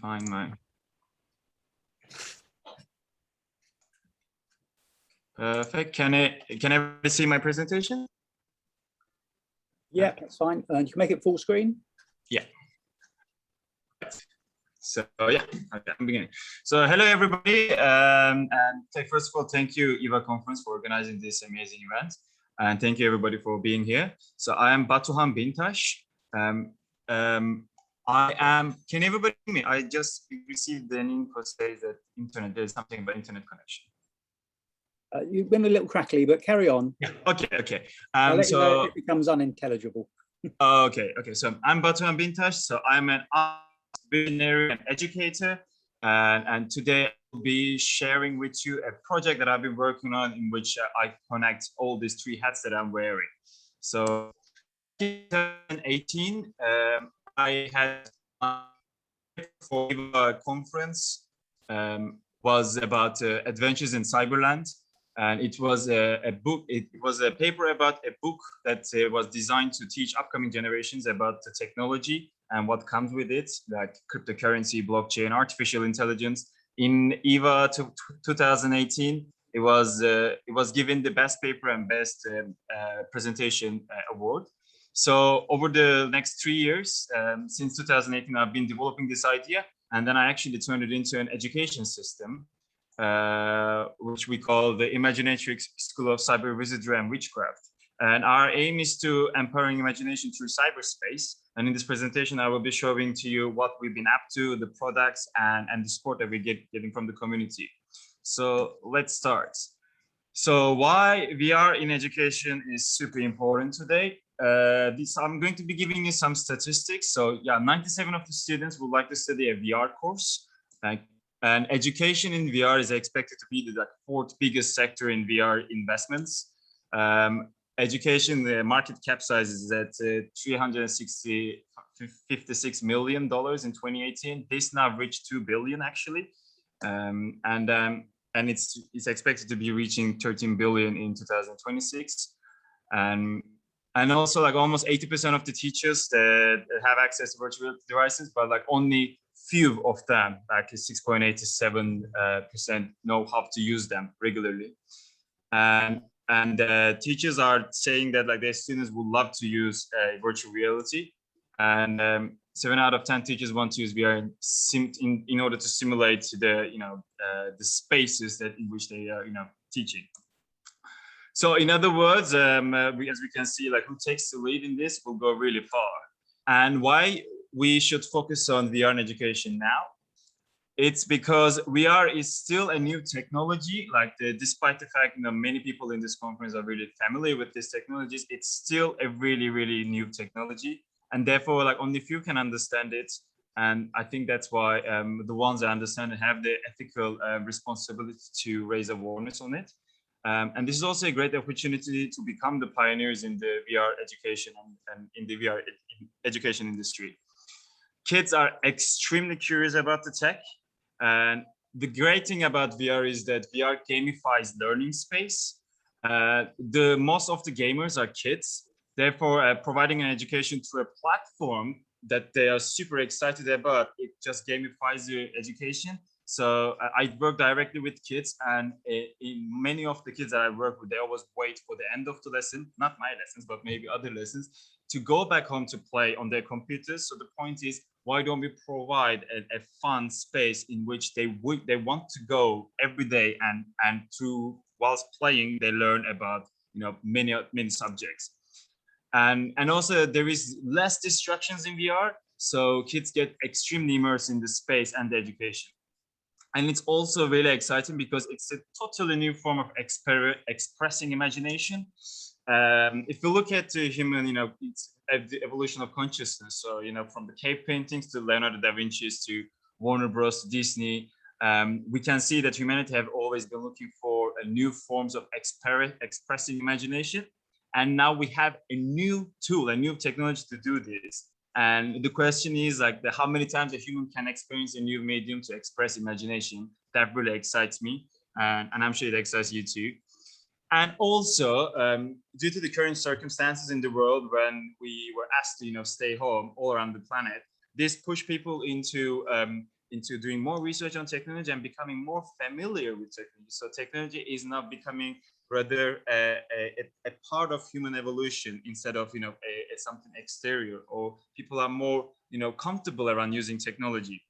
find my. Perfect. Can I see my presentation? Yeah, that's fine. You can make it full screen. Yeah. So yeah, okay, I'm beginning. So hello everybody, and first of all, thank you EVA Conference for organizing this amazing event, and thank you everybody for being here. So I am Batuhan Bintas. Can everybody hear me? I just received an info says that there's something about internet connection. You've been a little crackly, but carry on. Yeah. Okay. I'll let you know if it becomes unintelligible. Okay. So I'm Batuhan Bintas. So I'm an visionary and educator, and today I'll be sharing with you a project that I've been working on, in which I connect all these three hats that I'm wearing. So in 2018, I had for a conference was about adventures in Cyberland. And it was a book. It was a paper about a book that was designed to teach upcoming generations about the technology and what comes with it, like cryptocurrency, blockchain, artificial intelligence. In EVA 2018, it was given the best paper and best presentation award. So over the next 3 years, since 2018, I've been developing this idea, and then I actually turned it into an education system. Which we call the Imaginatrix School of Cyber Wizardry and Witchcraft. And our aim is to empowering imagination through cyberspace. And in this presentation, I will be showing to you what we've been up to, the products and the support that we're getting from the community. So let's start. So why VR in education is super important today. I'm going to be giving you some statistics. So yeah, 97% of the students would like to study a VR course. And education in VR is expected to be the fourth biggest sector in VR investments. Education, the market cap size is at $356 million in 2018. This now reached 2 billion actually, and it's expected to be reaching 13 billion in 2026. And also like almost 80% of the teachers that have access to virtual devices, but like only few of them, like 6.8 to 7%, know how to use them regularly. And teachers are saying that like their students would love to use virtual reality. And 7 out of 10 teachers want to use VR in order to simulate the the spaces that in which they are teaching. So in other words, as we can see, like who takes the lead in this will go really far. And why we should focus on VR in education now? It's because VR is still a new technology. Like despite the fact many people in this conference are really familiar with these technologies, it's still a really, really new technology, and therefore like only few can understand it. And I think that's why the ones that understand it have the ethical responsibility to raise awareness on it. And this is also a great opportunity to become the pioneers in the VR education and in the VR education industry. Kids are extremely curious about the tech. And the great thing about VR is that VR gamifies learning space. Most of the gamers are kids. Therefore, providing an education through a platform that they are super excited about, it just gamifies your education. So I work directly with kids, and in many of the kids that I work with, they always wait for the end of the lesson, not my lessons, but maybe other lessons, to go back home to play on their computers. So the point is, why don't we provide a fun space in which they want to go every day, and through whilst playing they learn about many subjects, and also there is less distractions in VR, so kids get extremely immersed in the space and the education. And it's also really exciting because it's a totally new form of expressing imagination. If you look at the human, it's the evolution of consciousness. So, from the cave paintings to Leonardo da Vinci's to Warner Bros. To Disney, we can see that humanity have always been looking for new forms of expressing imagination. And now we have a new tool, a new technology to do this. And the question is like how many times a human can experience a new medium to express imagination. That really excites me. And I'm sure it excites you too. And also, due to the current circumstances in the world, when we were asked to stay home all around the planet, this pushed people into into doing more research on technology and becoming more familiar with technology. So technology is now becoming rather a part of human evolution instead of something exterior, or people are more comfortable around using technology.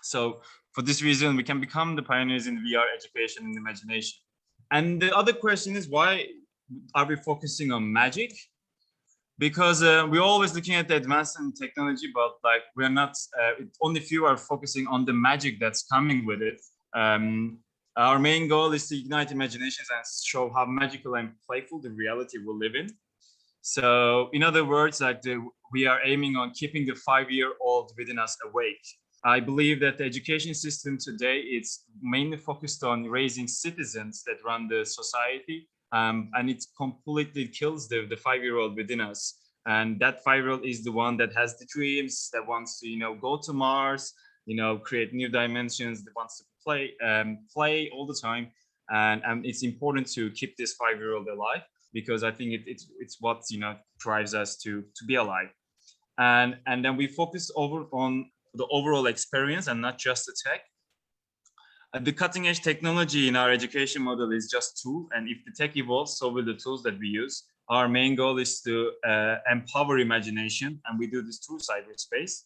So for this reason, we can become the pioneers in VR education and imagination. And the other question is, why are we focusing on magic? Because we're always looking at the advancement in technology, but like we're not, only few are focusing on the magic that's coming with it. Our main goal is to ignite imaginations and show how magical and playful the reality we live in. So in other words, like we are aiming on keeping the 5-year-old within us awake. I believe that the education system today is mainly focused on raising citizens that run the society, and it completely kills the 5-year-old within us. And that 5-year-old is the one that has the dreams, that wants to go to Mars, create new dimensions, that wants to play all the time. And it's important to keep this 5-year-old alive, because I think it's what drives us to be alive. And then we focus on the overall experience and not just the tech. The cutting edge technology in our education model is just tool, and if the tech evolves, so will the tools that we use. Our main goal is to empower imagination, and we do this through cyberspace.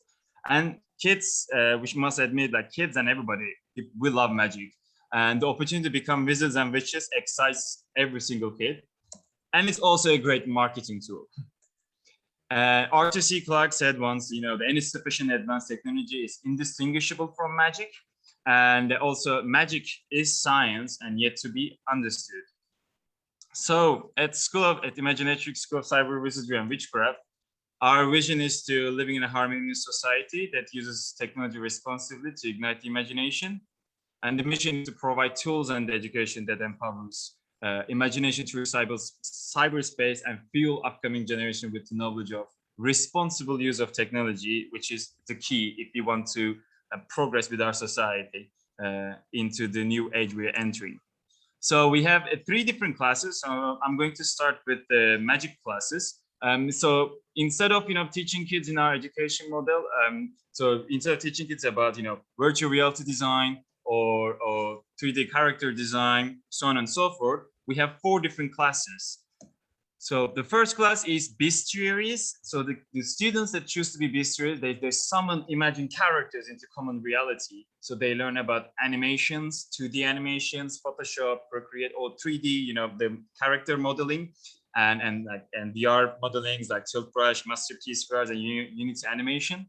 And kids, we must admit, like kids and everybody, we love magic, and the opportunity to become wizards and witches excites every single kid, and it's also a great marketing tool. Arthur C. Clarke said once, any sufficient advanced technology is indistinguishable from magic. And also magic is science and yet to be understood. So at Imaginatrix School of Cyber Wizardry and Witchcraft, our vision is to living in a harmonious society that uses technology responsibly to ignite the imagination. And the mission is to provide tools and education that empowers imagination through cyberspace and fuel upcoming generation with the knowledge of responsible use of technology, which is the key if we want to progress with our society into the new age we're entering. So we have 3 different classes. So I'm going to start with the magic classes. So instead of teaching kids in our education model, so instead of teaching kids about virtual reality design or 3D character design, so on and so forth, we have 4 different classes. So the first class is bestiaries. So the students that choose to be bestiaries, they summon imagined characters into common reality. So they learn about animations, 2D animations, Photoshop, Procreate, or 3D, the character modeling, and VR modelings like Tilt Brush, Masterpiece VRs, and Unity animation.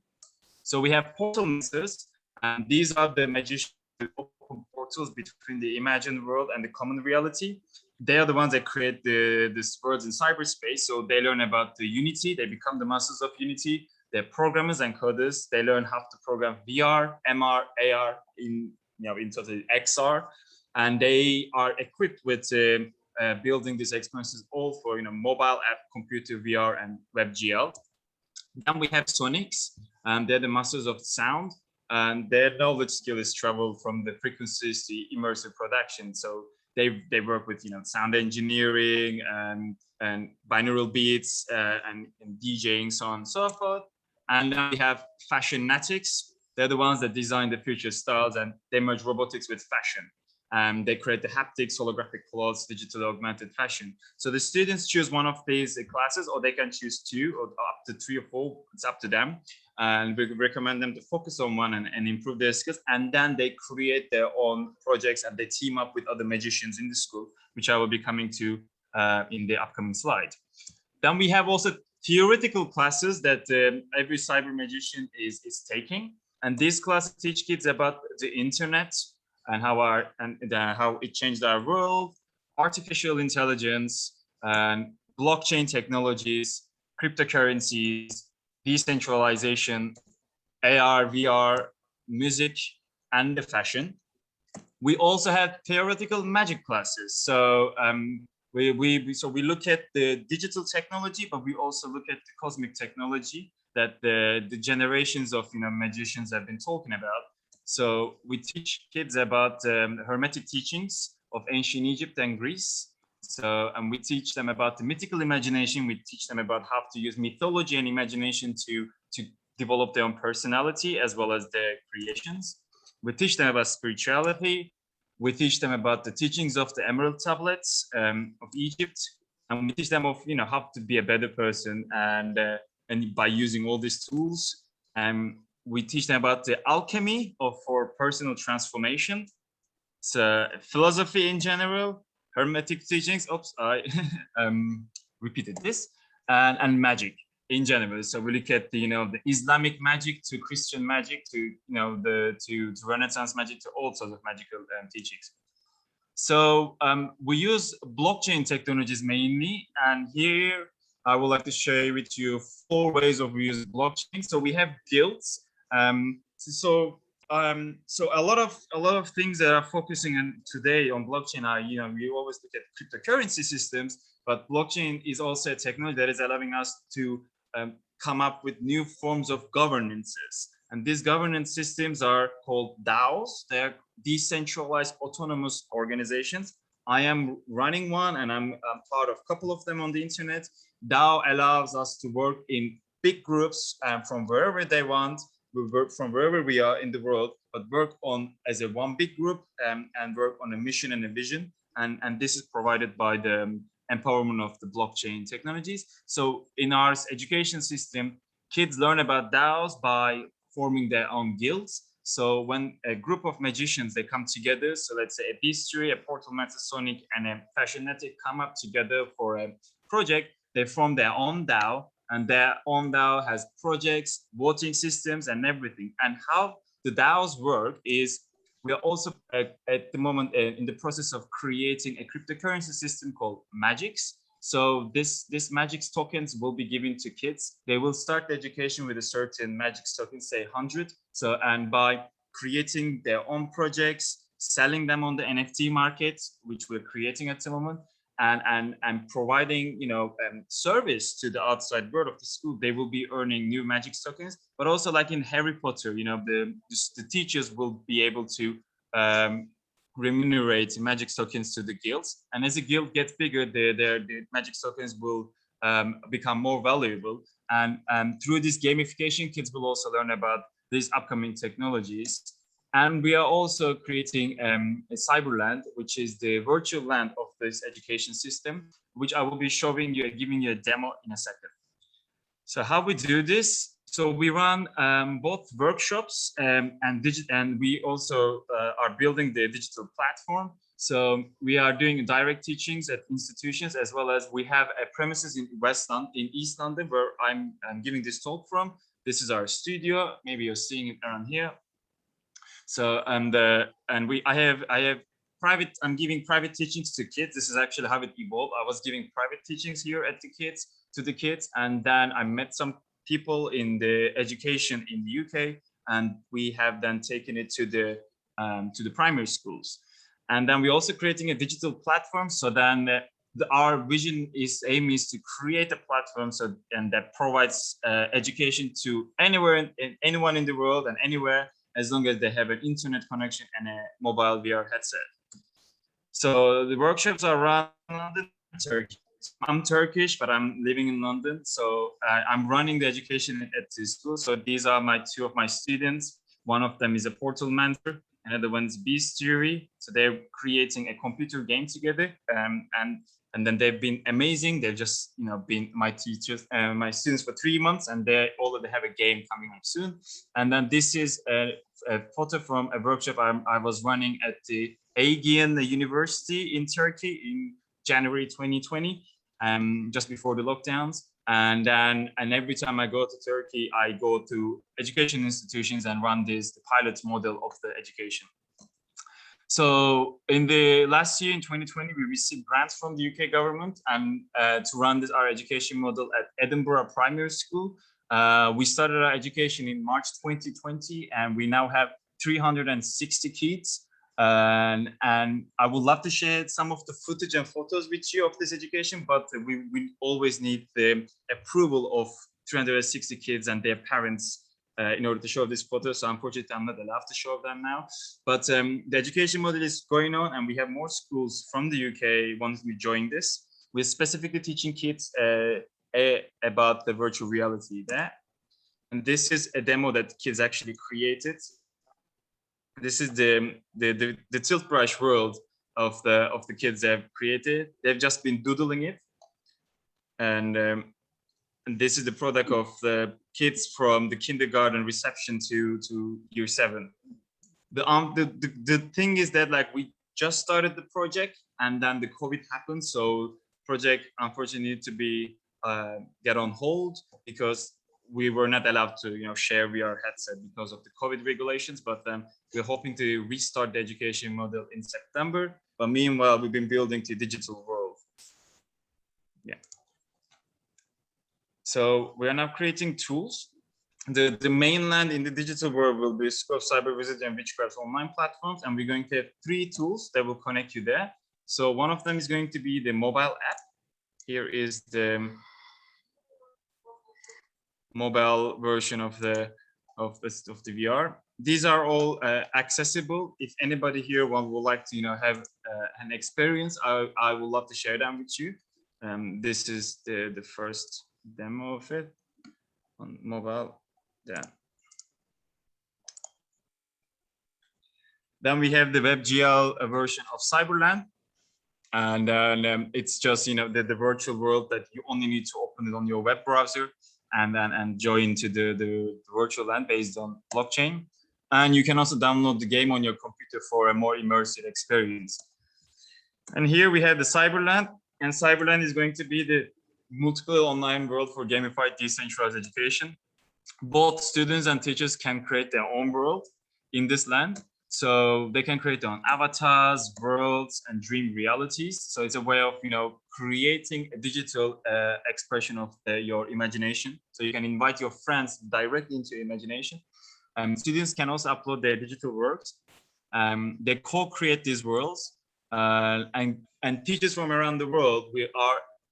So we have portal masters, and these are the magicians who open portals between the imagined world and the common reality. They are the ones that create these worlds in cyberspace. So they learn about the Unity. They become the masters of Unity. They're programmers and coders. They learn how to program VR, MR, AR, in total XR, and they are equipped with building these experiences all for mobile app, computer VR, and WebGL. Then we have sonics, and they're the masters of sound, and their knowledge skill is travel from the frequencies to immersive production. So they work with sound engineering and binaural beats and DJing, so on and so forth. And then we have Fashionnatics. They're the ones that design the future styles, and they merge robotics with fashion. They create the haptics, holographic clothes, digital augmented fashion. So the students choose one of these classes, or they can choose 2 or up to 3 or 4. It's up to them. And we recommend them to focus on one and improve their skills. And then they create their own projects and they team up with other magicians in the school, which I will be coming to in the upcoming slide. Then we have also theoretical classes that every cyber magician is taking. And these classes teach kids about the internet and how it changed our world, artificial intelligence, and blockchain technologies, cryptocurrencies, decentralization, AR, VR, music, and the fashion. We also have theoretical magic classes. So we look at the digital technology, but we also look at the cosmic technology that the generations of magicians have been talking about. So we teach kids about hermetic teachings of ancient Egypt and Greece. So, and we teach them about the mythical imagination. We teach them about how to use mythology and imagination to develop their own personality as well as their creations. We teach them about spirituality. We teach them about the teachings of the Emerald Tablets of Egypt, and we teach them of how to be a better person, and by using all these tools. We teach them about the alchemy for personal transformation. So philosophy in general, hermetic teachings. Oops, I repeated this, and magic in general. So we look at the Islamic magic to Christian magic to to Renaissance magic to all sorts of magical teachings. So we use blockchain technologies mainly, and here I would like to share with you 4 ways of using blockchain. So we have guilds. So a lot of things that are focusing on today on blockchain are we always look at cryptocurrency systems, but blockchain is also a technology that is allowing us to come up with new forms of governances. And these governance systems are called DAOs. They're decentralized autonomous organizations. I am running one, and I'm part of a couple of them on the internet. DAO allows us to work in big groups from wherever they want. We work from wherever we are in the world, but work on as a one big group and work on a mission and a vision. And this is provided by the empowerment of the blockchain technologies. So in our education system, kids learn about DAOs by forming their own guilds. So when a group of magicians, they come together, so let's say a Bistry, a Portal Metasonic, and a Fashionnatics come up together for a project, they form their own DAO, and their own DAO has projects, voting systems, and everything. And how the DAOs work is we are also at the moment in the process of creating a cryptocurrency system called Magix. So this Magix tokens will be given to kids. They will start the education with a certain Magix token, say 100. So, and by creating their own projects, selling them on the NFT market, which we're creating at the moment, and providing service to the outside world of the school, they will be earning new Magix tokens. But also, like in Harry Potter, the teachers will be able to remunerate Magix tokens to the guilds, and as the guild gets bigger, the Magix tokens will become more valuable. And through this gamification, kids will also learn about these upcoming technologies. And we are also creating a cyberland, which is the virtual land of this education system, which I will be showing you, giving you a demo in a second. So how we do this? So we run both workshops and we also are building the digital platform. So we are doing direct teachings at institutions, as well as we have a premises in East London, where I'm giving this talk from. This is our studio. Maybe you're seeing it around here. So I have private. I'm giving private teachings to kids. This is actually how it evolved. I was giving private teachings here at to the kids, and then I met some people in the education in the UK, and we have then taken it to the primary schools. And then we're also creating a digital platform. So then our vision aim is to create a platform and that provides education to anyone in the world and anywhere, as long as they have an internet connection and a mobile VR headset. So the workshops are run in London, Turkey. I'm Turkish, but I'm living in London. So I'm running the education at the school. So these are two of my students. One of them is a portal mentor, another one's Bistry. So they're creating a computer game together, and then they've been amazing. They've just been my teachers, my students for 3 months, and they already have a game coming up soon. And then this is a photo from a workshop I was running at the Aegean University in Turkey in January 2020, just before the lockdowns. And every time I go to Turkey, I go to education institutions and run the pilot model of the education. So in the last year, in 2020, we received grants from the UK government and to run our education model at Edinburgh Primary School. We started our education in March 2020, and we now have 360 kids. And I would love to share some of the footage and photos with you of this education, but we always need the approval of 360 kids and their parents in order to show this photo. So unfortunately, I'm not allowed to show them now. But the education model is going on, and we have more schools from the UK once we join this. We're specifically teaching kids about the virtual reality there. And this is a demo that kids actually created. this is the tilt brush world of the kids they have created. They've just been doodling it, and this is the product of the kids from the kindergarten reception to year 7. The thing is that like we just started the project and then the COVID happened, so project unfortunately needed to be get on hold because we were not allowed to share VR headset because of the COVID regulations. But we're hoping to restart the education model in September. But meanwhile, we've been building the digital world. Yeah. So we are now creating tools. The mainland in the digital world will be School of Cyber Wizardry and Witchcraft online platforms, and we're going to have 3 tools that will connect you there. So one of them is going to be the mobile app. Here is the mobile version of the VR. These are all accessible. If anybody here would like to have an experience, I would love to share them with you. This is the first demo of it on mobile. Yeah. Then we have the WebGL version of Cyberland, and it's just the virtual world that you only need to open it on your web browser and join to the virtual land based on blockchain. And you can also download the game on your computer for a more immersive experience. And here we have the Cyberland, and Cyberland is going to be the multiple online world for gamified decentralized education. Both students and teachers can create their own world in this land. So they can create their own avatars, worlds, and dream realities. So it's a way of, creating a digital expression of your imagination. So you can invite your friends directly into your imagination. Students can also upload their digital works. They co-create these worlds, and teachers from around the world.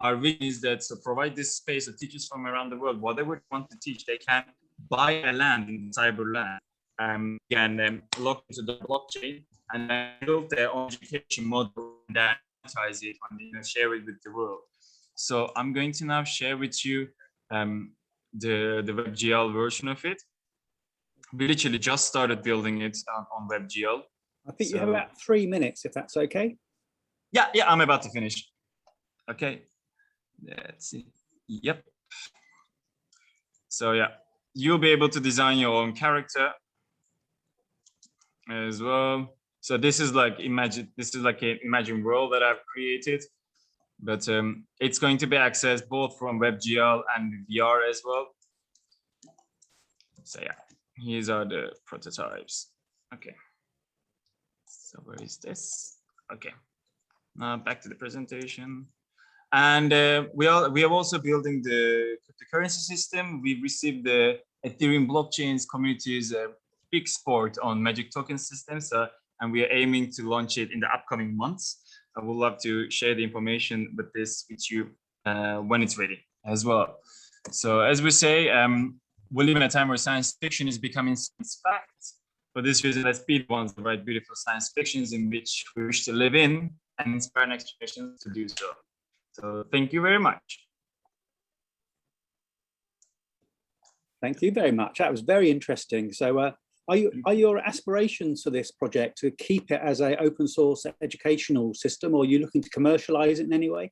Our vision is that to provide this space of teachers from around the world, whatever they want to teach, they can buy a land in Cyberland. Can log into the blockchain and build their own education model and then monetize it and share it with the world. So I'm going to now share with you the WebGL version of it. We literally just started building it on WebGL. I think you have about 3 minutes, if that's okay. Yeah, I'm about to finish. Okay, let's see. Yep. So yeah, you'll be able to design your own character as well. So this is like an Imagine world that I've created, but it's going to be accessed both from WebGL and VR as well. So yeah, these are the prototypes. Okay. So where is this? Okay. Now back to the presentation. And we are also building the cryptocurrency system. We received the Ethereum blockchains community's big support on Magic token systems, and we are aiming to launch it in the upcoming months. I would love to share the information with you when it's ready as well. So as we say, we live in a time where science fiction is becoming science fact. For this reason, let's be the ones to write beautiful science fictions in which we wish to live in and inspire next generations to do so. So thank you very much. Thank you very much. That was very interesting. So are your aspirations for this project to keep it as an open source educational system, or are you looking to commercialize it in any way?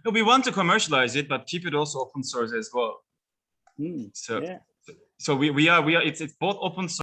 No, we want to commercialize it, but keep it also open source as well. So we are it's both open source